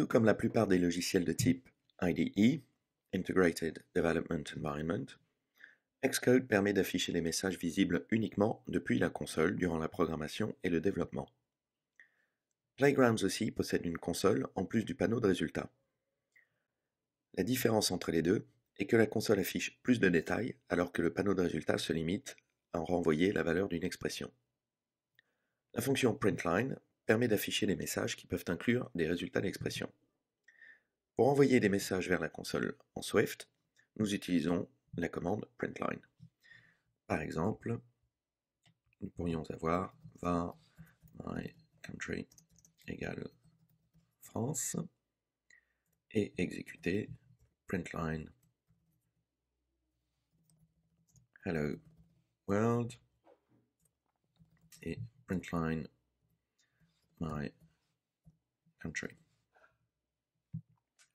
Tout comme la plupart des logiciels de type IDE, Integrated Development Environment, Xcode permet d'afficher des messages visibles uniquement depuis la console durant la programmation et le développement. Playgrounds aussi possède une console en plus du panneau de résultats. La différence entre les deux est que la console affiche plus de détails alors que le panneau de résultats se limite à en renvoyer la valeur d'une expression. La fonction println permet d'afficher des messages qui peuvent inclure des résultats d'expression. Pour envoyer des messages vers la console en Swift, nous utilisons la commande println. Par exemple, nous pourrions avoir var my country égale France et exécuter println hello world et println my country.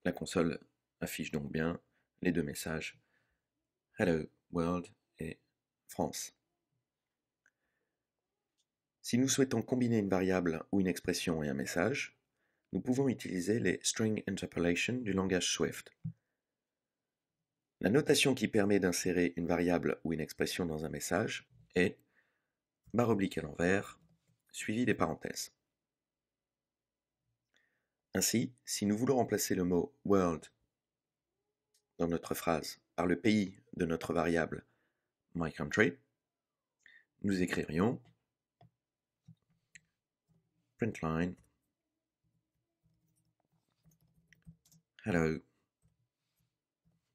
La console affiche donc bien les deux messages hello world et France. Si nous souhaitons combiner une variable ou une expression et un message, nous pouvons utiliser les string interpolation du langage Swift. La notation qui permet d'insérer une variable ou une expression dans un message est barre oblique à l'envers, suivi des parenthèses. Ainsi, si nous voulons remplacer le mot world dans notre phrase par le pays de notre variable my country, nous écririons println hello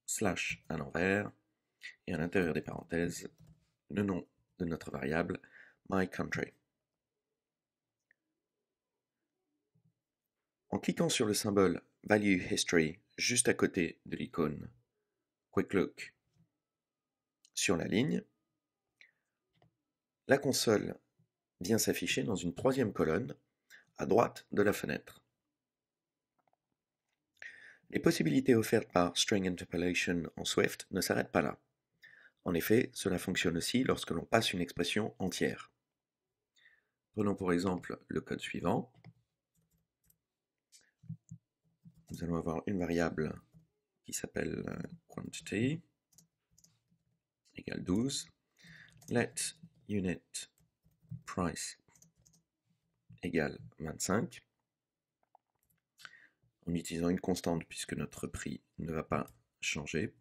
slash à l'envers et à l'intérieur des parenthèses le nom de notre variable my country. En cliquant sur le symbole Value History juste à côté de l'icône Quick Look sur la ligne, la console vient s'afficher dans une troisième colonne à droite de la fenêtre. Les possibilités offertes par String Interpolation en Swift ne s'arrêtent pas là. En effet, cela fonctionne aussi lorsque l'on passe une expression entière. Prenons pour exemple le code suivant. Nous allons avoir une variable qui s'appelle quantity égale 12. Let unit price égale 25. En utilisant une constante puisque notre prix ne va pas changer.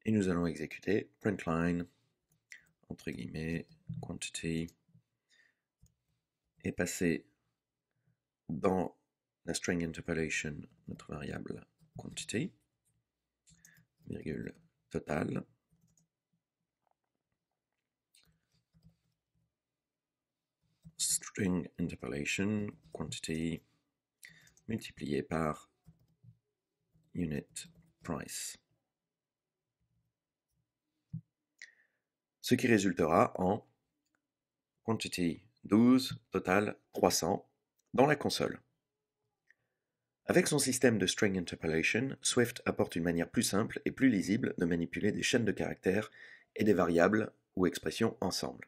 Et nous allons exécuter println entre guillemets quantity et passer dans la string interpolation notre variable quantity, virgule total, string interpolation quantity multiplié par unit price. Ce qui résultera en quantity 12, total 300 dans la console. Avec son système de string interpolation, Swift apporte une manière plus simple et plus lisible de manipuler des chaînes de caractères et des variables ou expressions ensemble.